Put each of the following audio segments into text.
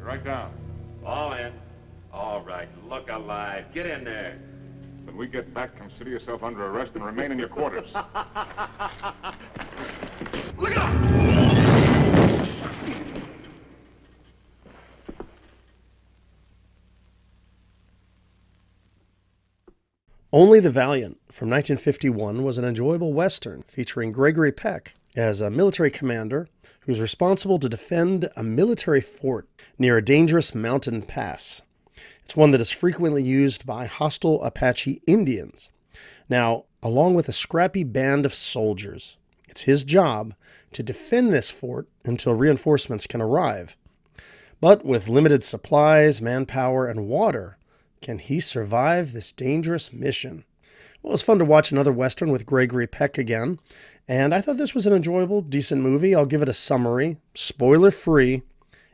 Right down. All in. All right, look alive. Get in there. When we get back, consider yourself under arrest and remain in your quarters. Look out! Only the Valiant from 1951 was an enjoyable Western featuring Gregory Peck as a military commander who's responsible to defend a military fort near a dangerous mountain pass. It's one that is frequently used by hostile Apache Indians. Now, along with a scrappy band of soldiers, it's his job to defend this fort until reinforcements can arrive. But with limited supplies, manpower, and water, can he survive this dangerous mission? Well, it was fun to watch another Western with Gregory Peck again, and I thought this was an enjoyable, decent movie. I'll give it a summary, spoiler-free,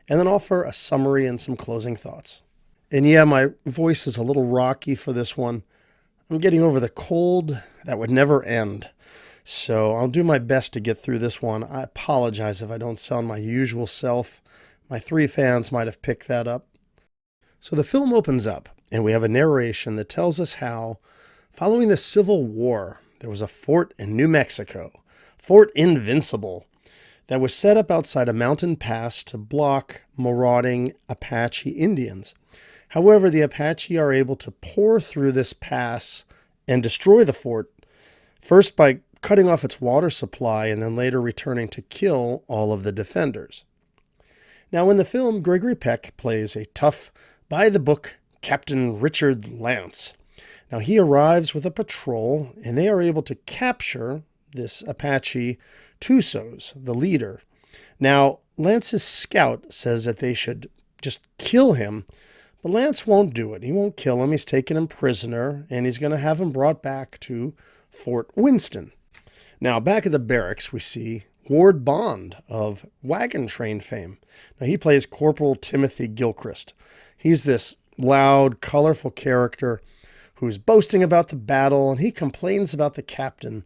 and then offer a summary and some closing thoughts. And yeah, my voice is a little rocky for this one. I'm getting over the cold that would never end, so I'll do my best to get through this one. I apologize if I don't sound my usual self. My 3 fans might have picked that up. So the film opens up, and we have a narration that tells us how, following the Civil War, there was a fort in New Mexico, Fort Invincible, that was set up outside a mountain pass to block marauding Apache Indians. However, the Apache are able to pour through this pass and destroy the fort, first by cutting off its water supply and then later returning to kill all of the defenders. Now, in the film, Gregory Peck plays a tough, by-the-book Captain Richard Lance. Now, he arrives with a patrol, and they are able to capture this Apache Tusos, the leader. Now, Lance's scout says that they should just kill him, but Lance won't do it. He won't kill him. He's taken him prisoner, and he's going to have him brought back to Fort Winston. Now, back at the barracks, we see Ward Bond of Wagon Train fame. Now, he plays Corporal Timothy Gilchrist. He's this loud, colorful character who's boasting about the battle, and he complains about the captain,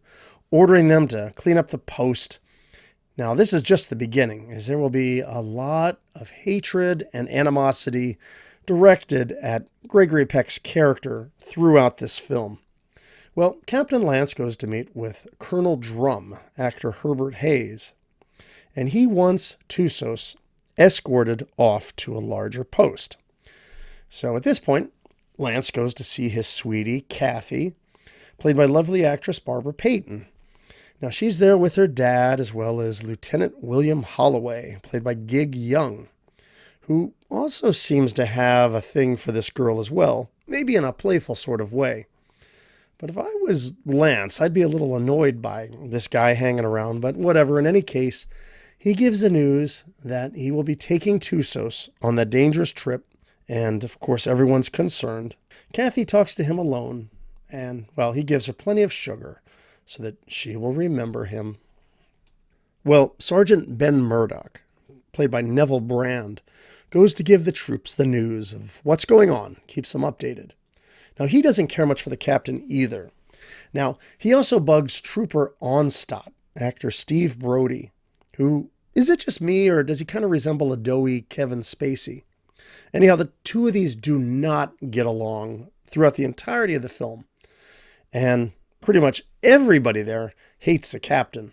ordering them to clean up the post. Now, this is just the beginning, as there will be a lot of hatred and animosity directed at Gregory Peck's character throughout this film. Well, Captain Lance goes to meet with Colonel Drum, actor Herbert Hayes, and he wants Tusos escorted off to a larger post. So at this point, Lance goes to see his sweetie, Kathy, played by lovely actress Barbara Payton. Now, she's there with her dad, as well as Lieutenant William Holloway, played by Gig Young, who also seems to have a thing for this girl as well, maybe in a playful sort of way. But if I was Lance, I'd be a little annoyed by this guy hanging around, but whatever. In any case, he gives the news that he will be taking Tusos on that dangerous trip, and of course everyone's concerned. Kathy talks to him alone, and, well, he gives her plenty of sugar so that she will remember him. Well, Sergeant Ben Murdoch, played by Neville Brand, goes to give the troops the news of what's going on, keeps them updated. Now, he doesn't care much for the captain either. Now, he also bugs Trooper Onstott, actor Steve Brody, who, is it just me, or does he kind of resemble a doughy Kevin Spacey? Anyhow, the two of these do not get along throughout the entirety of the film, and pretty much everybody there hates the captain.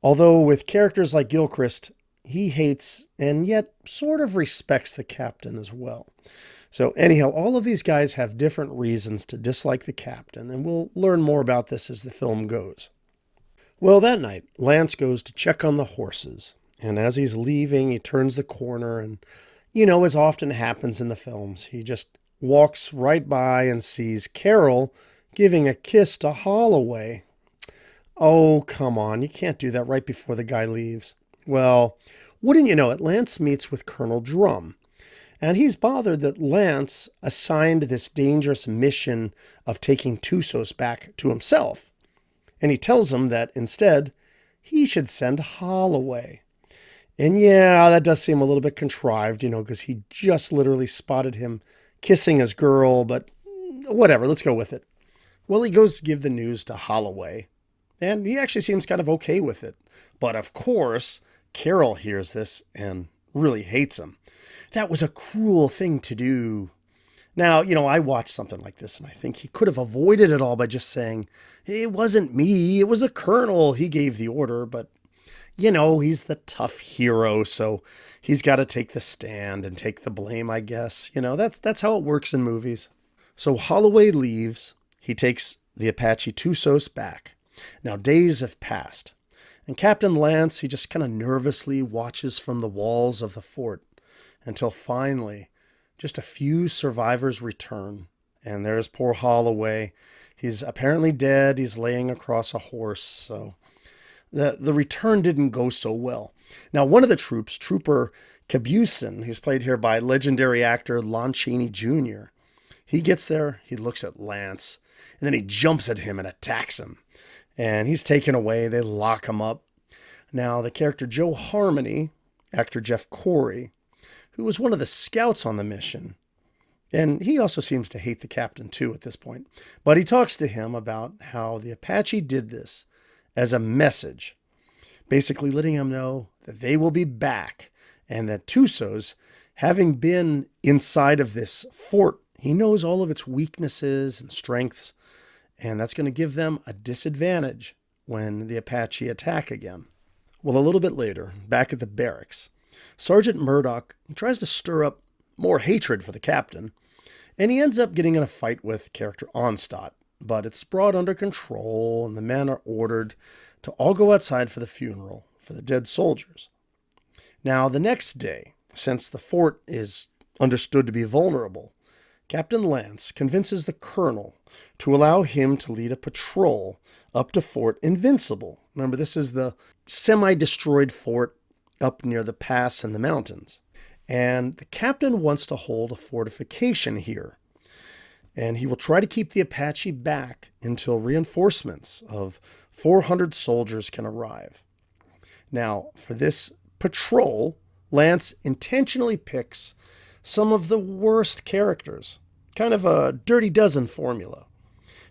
Although with characters like Gilchrist, he hates and yet sort of respects the captain as well. So anyhow, all of these guys have different reasons to dislike the captain, and we'll learn more about this as the film goes. Well, that night, Lance goes to check on the horses, and as he's leaving, he turns the corner, and, as often happens in the films, he just walks right by and sees Carol giving a kiss to Holloway. Oh, come on, you can't do that right before the guy leaves. Well, wouldn't you know it, Lance meets with Colonel Drum. And he's bothered that Lance assigned this dangerous mission of taking Tusos back to himself. And he tells him that instead, he should send Holloway. And yeah, that does seem a little bit contrived, because he just literally spotted him kissing his girl, but whatever, let's go with it. Well, he goes to give the news to Holloway, and he actually seems kind of okay with it. But of course, Carol hears this and really hates him. That was a cruel thing to do. Now, I watched something like this and I think he could have avoided it all by just saying, it wasn't me, it was the colonel. He gave the order, but he's the tough hero, so he's got to take the stand and take the blame, I guess. That's how it works in movies. So Holloway leaves. He takes the Apache Tusos back. Now, days have passed, and Captain Lance, he just kind of nervously watches from the walls of the fort until finally just a few survivors return. And there's poor Holloway. He's apparently dead. He's laying across a horse, so the return didn't go so well. Now, one of the troops, Trooper Cabusin, who's played here by legendary actor Lon Chaney Jr., he gets there, he looks at Lance, and then he jumps at him and attacks him. And he's taken away. They lock him up. Now, the character Joe Harmony, actor Jeff Corey, who was one of the scouts on the mission, and he also seems to hate the captain too at this point, but he talks to him about how the Apache did this as a message, basically letting him know that they will be back and that Tusos, having been inside of this fort, he knows all of its weaknesses and strengths, and that's going to give them a disadvantage when the Apache attack again. Well, a little bit later, back at the barracks, Sergeant Murdoch tries to stir up more hatred for the captain, and he ends up getting in a fight with character Onstadt, but it's brought under control, and the men are ordered to all go outside for the funeral for the dead soldiers. Now, the next day, since the fort is understood to be vulnerable, Captain Lance convinces the colonel to allow him to lead a patrol up to Fort Invincible. Remember, this is the semi-destroyed fort up near the pass in the mountains. And the captain wants to hold a fortification here. And he will try to keep the Apache back until reinforcements of 400 soldiers can arrive. Now, for this patrol, Lance intentionally picks some of the worst characters. Kind of a Dirty Dozen formula.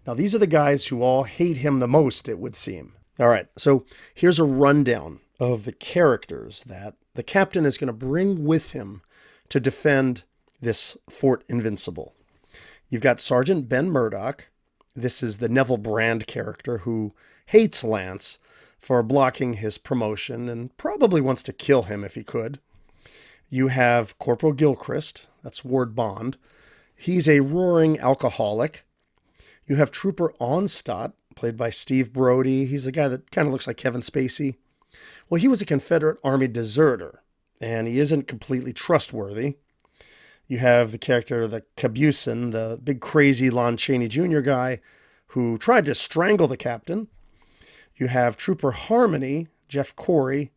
Now, these are the guys who all hate him the most, it would seem. All right, so here's a rundown of the characters that the captain is going to bring with him to defend this Fort Invincible. You've got Sergeant Ben Murdoch. This is the Neville Brand character who hates Lance for blocking his promotion and probably wants to kill him if he could. You have Corporal Gilchrist. That's Ward Bond. He's a roaring alcoholic. You have Trooper Onstadt, played by Steve Brody. He's the guy that kind of looks like Kevin Spacey. Well, he was a Confederate Army deserter, and he isn't completely trustworthy. You have the character, the Cabusin, the big crazy Lon Chaney Jr. guy who tried to strangle the captain. You have Trooper Harmony, Jeff Corey,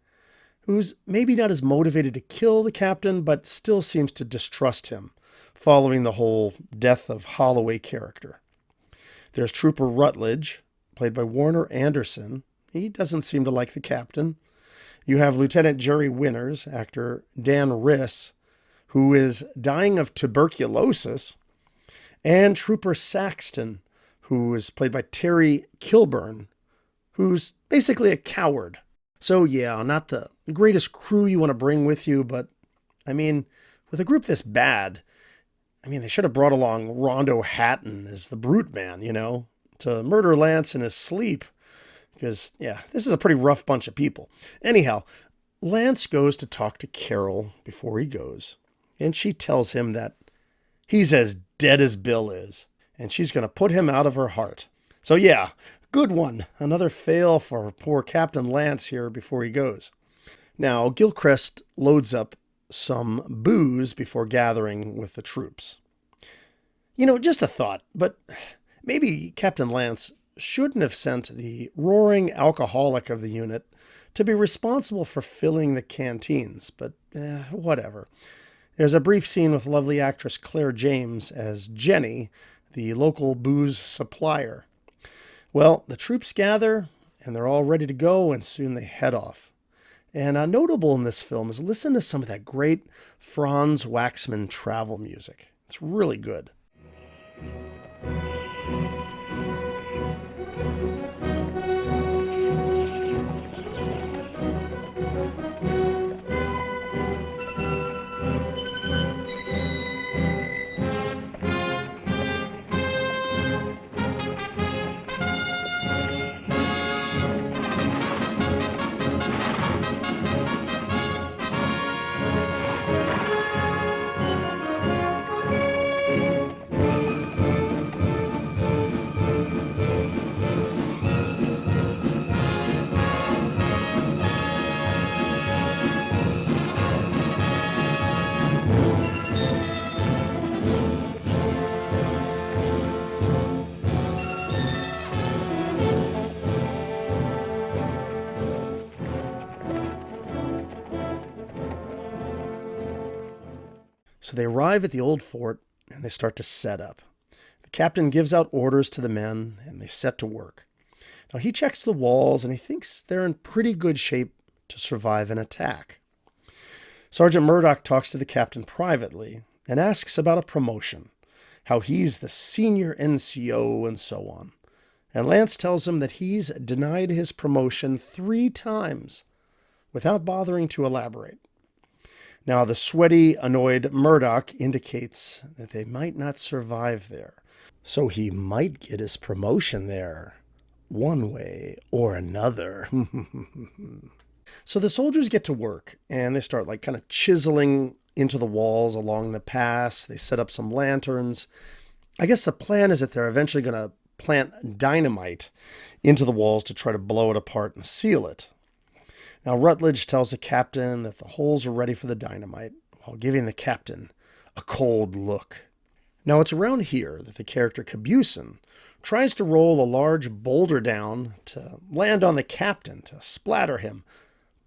who's maybe not as motivated to kill the captain, but still seems to distrust him, following the whole death of Holloway character. There's Trooper Rutledge, played by Warner Anderson. He doesn't seem to like the captain. You have Lieutenant Jerry Winters, actor Dan Riss, who is dying of tuberculosis, and Trooper Saxton, who is played by Terry Kilburn, who's basically a coward. So yeah, not the greatest crew you want to bring with you, but I mean, with a group this bad, they should have brought along Rondo Hatton as the brute man, to murder Lance in his sleep. Because, yeah, this is a pretty rough bunch of people. Anyhow, Lance goes to talk to Carol before he goes. And she tells him that he's as dead as Bill is. And she's going to put him out of her heart. So, yeah, good one. Another fail for poor Captain Lance here before he goes. Now, Gilchrist loads up some booze before gathering with the troops. Just a thought, but maybe Captain Lance shouldn't have sent the roaring alcoholic of the unit to be responsible for filling the canteens, but whatever. There's a brief scene with lovely actress Claire James as Jenny, the local booze supplier. Well, the troops gather, and they're all ready to go, and soon they head off. And notable in this film is listen to some of that great Franz Waxman travel music. It's really good. So they arrive at the old fort and they start to set up. The captain gives out orders to the men and they set to work. Now he checks the walls and he thinks they're in pretty good shape to survive an attack. Sergeant Murdoch talks to the captain privately and asks about a promotion, how he's the senior NCO and so on. And Lance tells him that he's denied his promotion 3 times without bothering to elaborate. Now, the sweaty, annoyed Murdoch indicates that they might not survive there, so he might get his promotion there, one way or another. So the soldiers get to work, and they start kind of chiseling into the walls along the pass. They set up some lanterns. I guess the plan is that they're eventually going to plant dynamite into the walls to try to blow it apart and seal it. Now, Rutledge tells the captain that the holes are ready for the dynamite, while giving the captain a cold look. Now, it's around here that the character Cabuson tries to roll a large boulder down to land on the captain to splatter him,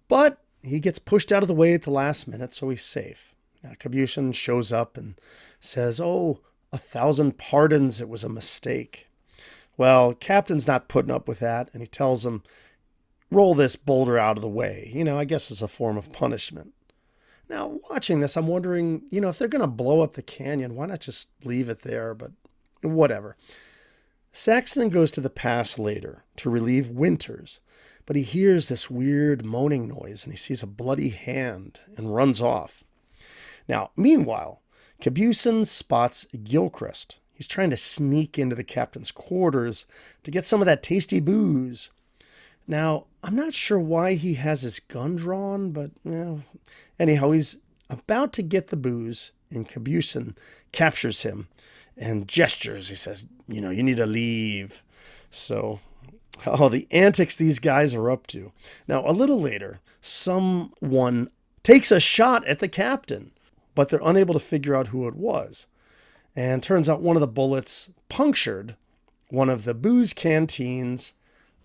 but he gets pushed out of the way at the last minute, so he's safe. Now, Cabuson shows up and says, "Oh, 1,000 pardons, it was a mistake." Well, Captain's not putting up with that, and he tells him, roll this boulder out of the way, I guess as a form of punishment. Now, watching this, I'm wondering, if they're going to blow up the canyon, why not just leave it there? But whatever. Saxton goes to the pass later to relieve Winters, but he hears this weird moaning noise and he sees a bloody hand and runs off. Now, meanwhile, Cabuson spots Gilchrist. He's trying to sneak into the captain's quarters to get some of that tasty booze. Now, I'm not sure why he has his gun drawn, but anyhow, he's about to get the booze, and Cabuson captures him and gestures. He says, you need to leave. So, the antics these guys are up to. Now, a little later, someone takes a shot at the captain, but they're unable to figure out who it was. And turns out one of the bullets punctured one of the booze canteens.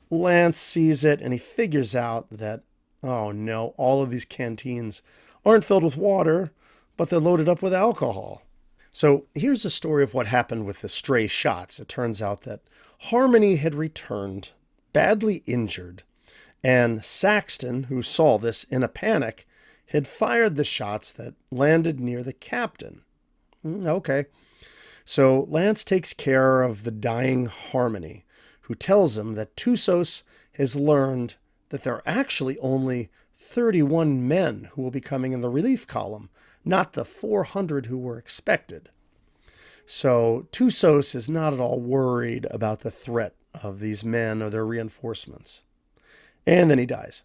Lance sees it and he figures out that, oh no, all of these canteens aren't filled with water, but they're loaded up with alcohol. So here's the story of what happened with the stray shots. It turns out that Harmony had returned, badly injured, and Saxton, who saw this in a panic, had fired the shots that landed near the captain. Okay. So Lance takes care of the dying Harmony, who tells him that Tussos has learned that there are actually only 31 men who will be coming in the relief column, not the 400 who were expected. So Tussos is not at all worried about the threat of these men or their reinforcements. And then he dies.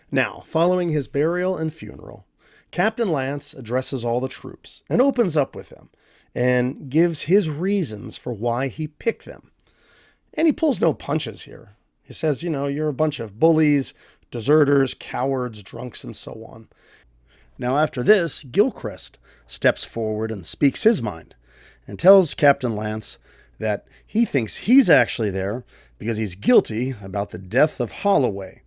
Now, following his burial and funeral, Captain Lance addresses all the troops and opens up with them and gives his reasons for why he picked them. And he pulls no punches here. He says, you're a bunch of bullies, deserters, cowards, drunks, and so on. Now, after this, Gilchrist steps forward and speaks his mind and tells Captain Lance that he thinks he's actually there because he's guilty about the death of Holloway.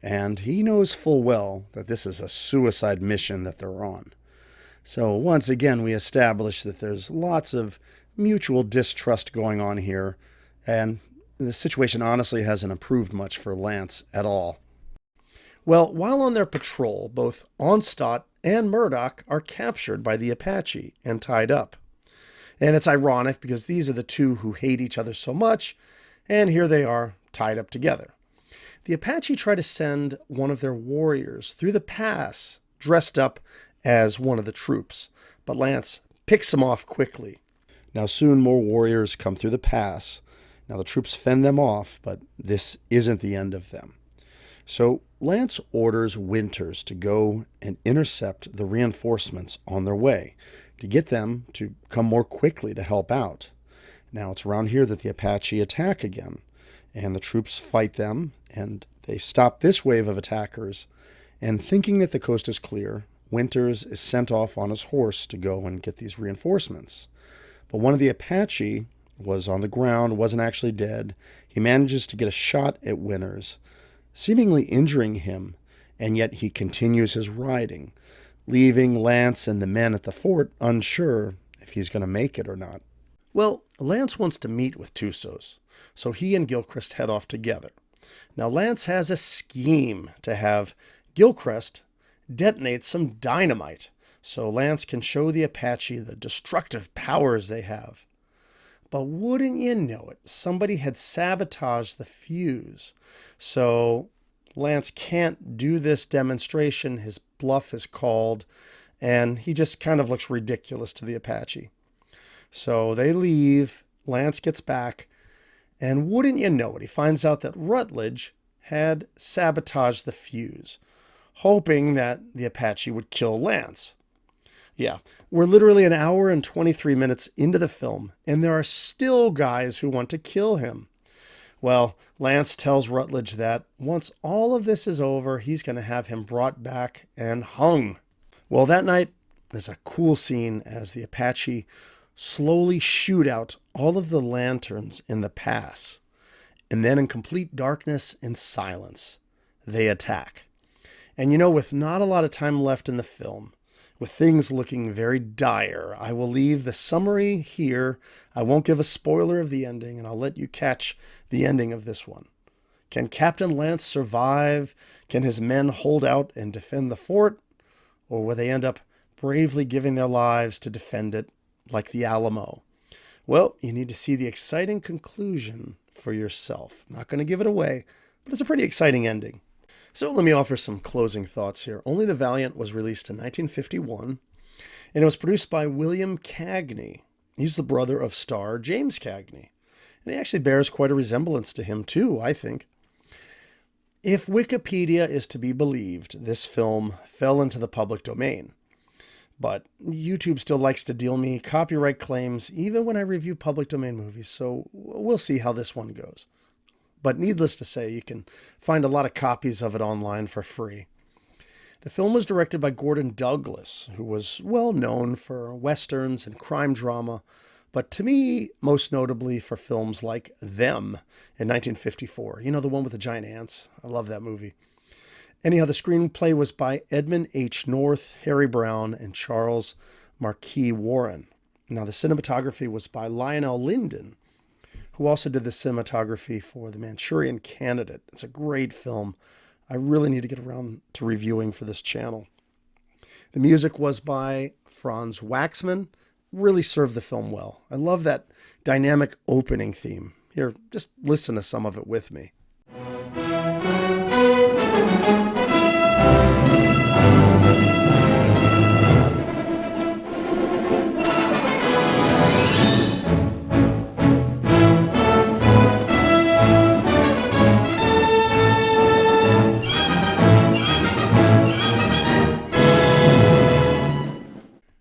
And he knows full well that this is a suicide mission that they're on. So once again, we establish that there's lots of mutual distrust going on here, and the situation honestly hasn't improved much for Lance at all. Well, while on their patrol, both Onstott and Murdoch are captured by the Apache and tied up. And it's ironic because these are the two who hate each other so much, and here they are tied up together. The Apache try to send one of their warriors through the pass dressed up as one of the troops, but Lance picks him off quickly. Now soon more warriors come through the pass. Now the troops fend them off, but this isn't the end of them. So Lance orders Winters to go and intercept the reinforcements on their way to get them to come more quickly to help out. Now it's around here that the Apache attack again, and the troops fight them, and they stop this wave of attackers, and thinking that the coast is clear, Winters is sent off on his horse to go and get these reinforcements. But one of the Apache was on the ground, wasn't actually dead. He manages to get a shot at Winters, seemingly injuring him, and yet he continues his riding, leaving Lance and the men at the fort unsure if he's going to make it or not. Well, Lance wants to meet with Tussos, so he and Gilchrist head off together. Now, Lance has a scheme to have Gilchrist detonate some dynamite so Lance can show the Apache the destructive powers they have. But wouldn't you know it, somebody had sabotaged the fuse. So Lance can't do this demonstration. His bluff is called, and he just kind of looks ridiculous to the Apache. So they leave. Lance gets back, and wouldn't you know it, he finds out that Rutledge had sabotaged the fuse, hoping that the Apache would kill Lance. Yeah, we're literally an hour and 23 minutes into the film, and there are still guys who want to kill him. Well, Lance tells Rutledge that once all of this is over, he's going to have him brought back and hung. Well, that night is a cool scene as the Apache slowly shoot out all of the lanterns in the pass. And then in complete darkness and silence, they attack. And with not a lot of time left in the film, with things looking very dire, I will leave the summary here. I won't give a spoiler of the ending, and I'll let you catch the ending of this one. Can Captain Lance survive? Can his men hold out and defend the fort? Or will they end up bravely giving their lives to defend it like the Alamo? Well, you need to see the exciting conclusion for yourself. I'm not going to give it away, but it's a pretty exciting ending. So let me offer some closing thoughts here. Only the Valiant was released in 1951, and it was produced by William Cagney. He's the brother of star James Cagney, and he actually bears quite a resemblance to him too, I think. If Wikipedia is to be believed, this film fell into the public domain. But YouTube still likes to deal me copyright claims even when I review public domain movies, so we'll see how this one goes. But needless to say, you can find a lot of copies of it online for free. The film was directed by Gordon Douglas, who was well known for westerns and crime drama, but to me, most notably for films like Them in 1954. The one with the giant ants. I love that movie. Anyhow, the screenplay was by Edmund H. North, Harry Brown, and Charles Marquis Warren. Now, the cinematography was by Lionel Linden, who also did the cinematography for The Manchurian Candidate. It's a great film. I really need to get around to reviewing for this channel. The music was by Franz Waxman. Really served the film well. I love that dynamic opening theme. Here, just listen to some of it with me.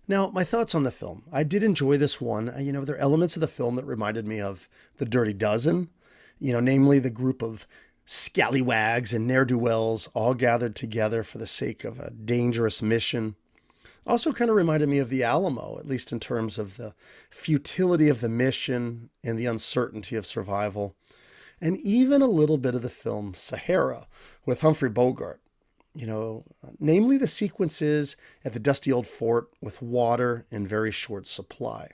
Now, my thoughts on the film. I did enjoy this one. There are elements of the film that reminded me of The Dirty Dozen, namely the group of scallywags and ne'er-do-wells all gathered together for the sake of a dangerous mission. Also kind of reminded me of The Alamo, at least in terms of the futility of the mission and the uncertainty of survival. And even a little bit of the film Sahara with Humphrey Bogart. Namely the sequences at the dusty old fort with water in very short supply.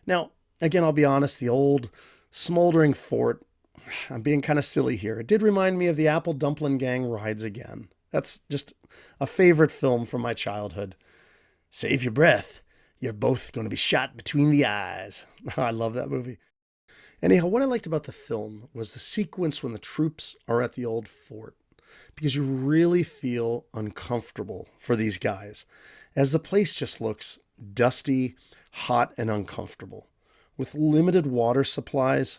Now, again, I'll be honest, the old smoldering fort, I'm being kind of silly here. It did remind me of The Apple Dumpling Gang Rides Again. That's just a favorite film from my childhood. Save your breath. You're both going to be shot between the eyes. I love that movie. Anyhow, what I liked about the film was the sequence when the troops are at the old fort, because you really feel uncomfortable for these guys, as the place just looks dusty, hot, and uncomfortable, with limited water supplies.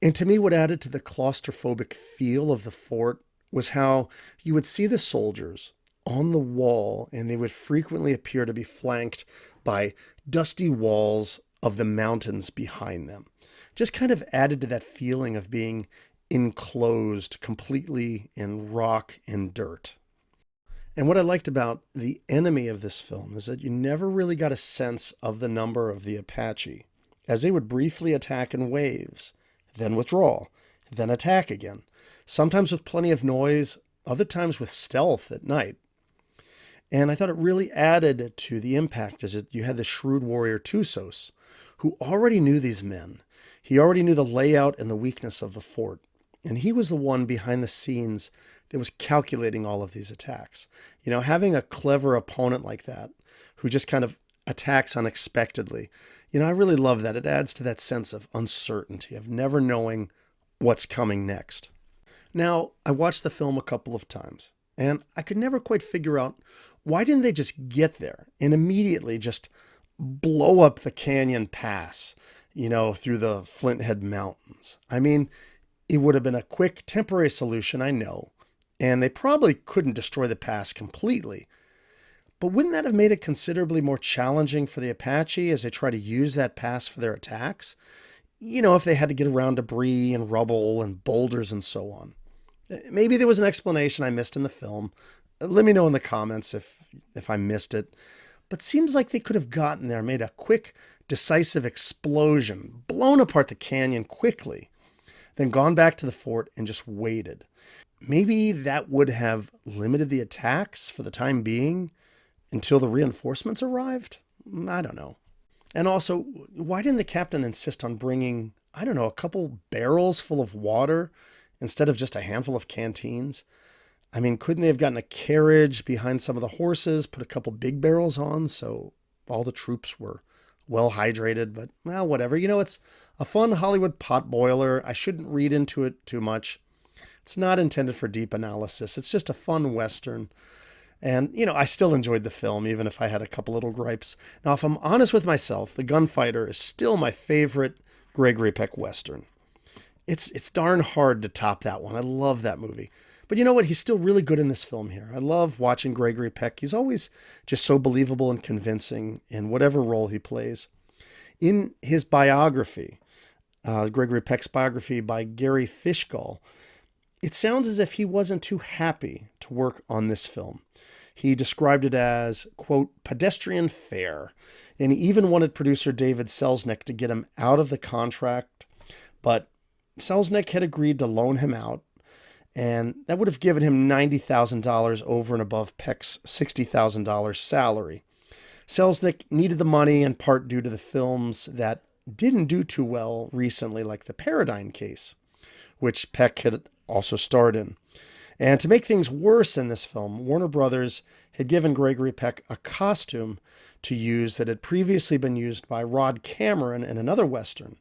And to me, what added to the claustrophobic feel of the fort was how you would see the soldiers on the wall, and they would frequently appear to be flanked by dusty walls of the mountains behind them. Just kind of added to that feeling of being enclosed completely in rock and dirt. And what I liked about the enemy of this film is that you never really got a sense of the number of the Apache, as they would briefly attack in waves, then withdraw, then attack again, sometimes with plenty of noise, other times with stealth at night. And I thought it really added to the impact as you had the shrewd warrior Tusos, who already knew these men. He already knew the layout and the weakness of the fort. And he was the one behind the scenes that was calculating all of these attacks. Having a clever opponent like that, who just kind of attacks unexpectedly, I really love that. It adds to that sense of uncertainty, of never knowing what's coming next. Now, I watched the film a couple of times, and I could never quite figure out why didn't they just get there and immediately just blow up the canyon pass, through the Flinthead Mountains. I mean, it would have been a quick, temporary solution, I know, and they probably couldn't destroy the pass completely. But wouldn't that have made it considerably more challenging for the Apache as they try to use that pass for their attacks? If they had to get around debris and rubble and boulders and so on. Maybe there was an explanation I missed in the film. Let me know in the comments if I missed it. But seems like they could have gotten there, made a quick, decisive explosion, blown apart the canyon quickly, then gone back to the fort and just waited. Maybe that would have limited the attacks for the time being until the reinforcements arrived? I don't know. And also, why didn't the captain insist on bringing, a couple barrels full of water instead of just a handful of canteens? I mean, couldn't they have gotten a carriage behind some of the horses, put a couple big barrels on so all the troops were well hydrated? But, well, whatever. It's a fun Hollywood potboiler. I shouldn't read into it too much. It's not intended for deep analysis. It's just a fun Western. And, I still enjoyed the film, even if I had a couple little gripes. Now, if I'm honest with myself, The Gunfighter is still my favorite Gregory Peck Western. It's darn hard to top that one. I love that movie. But you know what? He's still really good in this film here. I love watching Gregory Peck. He's always just so believable and convincing in whatever role he plays. In his biography, Gregory Peck's biography by Gary Fishgull, it sounds as if he wasn't too happy to work on this film. He described it as, quote, pedestrian fare, and he even wanted producer David Selznick to get him out of the contract, but Selznick had agreed to loan him out, and that would have given him $90,000 over and above Peck's $60,000 salary. Selznick needed the money in part due to the films that didn't do too well recently, like The Paradigm Case, which Peck had also starred in. And to make things worse in this film, Warner Brothers had given Gregory Peck a costume to use that had previously been used by Rod Cameron in another Western.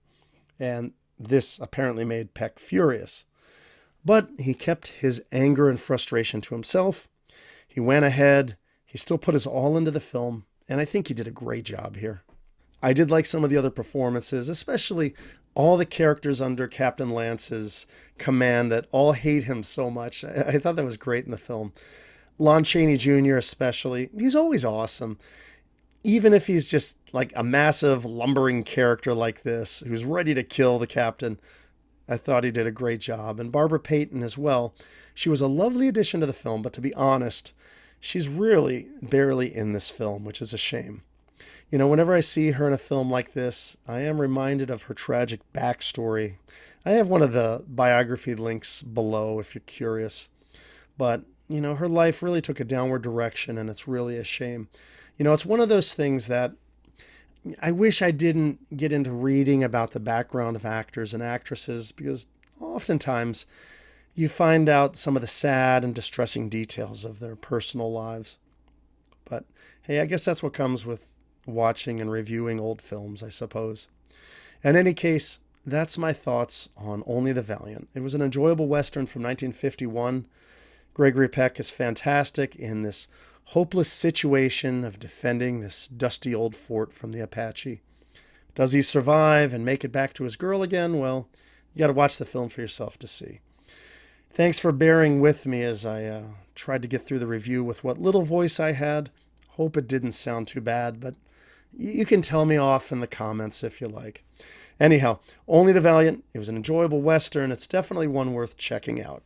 And this apparently made Peck furious. But he kept his anger and frustration to himself. He went ahead. He still put his all into the film. And I think he did a great job here. I did like some of the other performances, especially all the characters under Captain Lance's command that all hate him so much. I thought that was great in the film. Lon Chaney Jr. especially. He's always awesome. Even if he's just like a massive lumbering character like this, who's ready to kill the captain, I thought he did a great job. And Barbara Payton as well. She was a lovely addition to the film, but to be honest, she's really barely in this film, which is a shame. Whenever I see her in a film like this, I am reminded of her tragic backstory. I have one of the biography links below if you're curious. But, her life really took a downward direction, and it's really a shame. It's one of those things that I wish I didn't get into reading about the background of actors and actresses, because oftentimes you find out some of the sad and distressing details of their personal lives. But, hey, I guess that's what comes with watching and reviewing old films, I suppose. In any case, that's my thoughts on Only the Valiant. It was an enjoyable Western from 1951. Gregory Peck is fantastic in this hopeless situation of defending this dusty old fort from the Apache. Does he survive and make it back to his girl again? Well, you got to watch the film for yourself to see. Thanks for bearing with me as I tried to get through the review with what little voice I had. Hope it didn't sound too bad, but you can tell me off in the comments if you like. Anyhow, Only the Valiant. It was an enjoyable Western. It's definitely one worth checking out.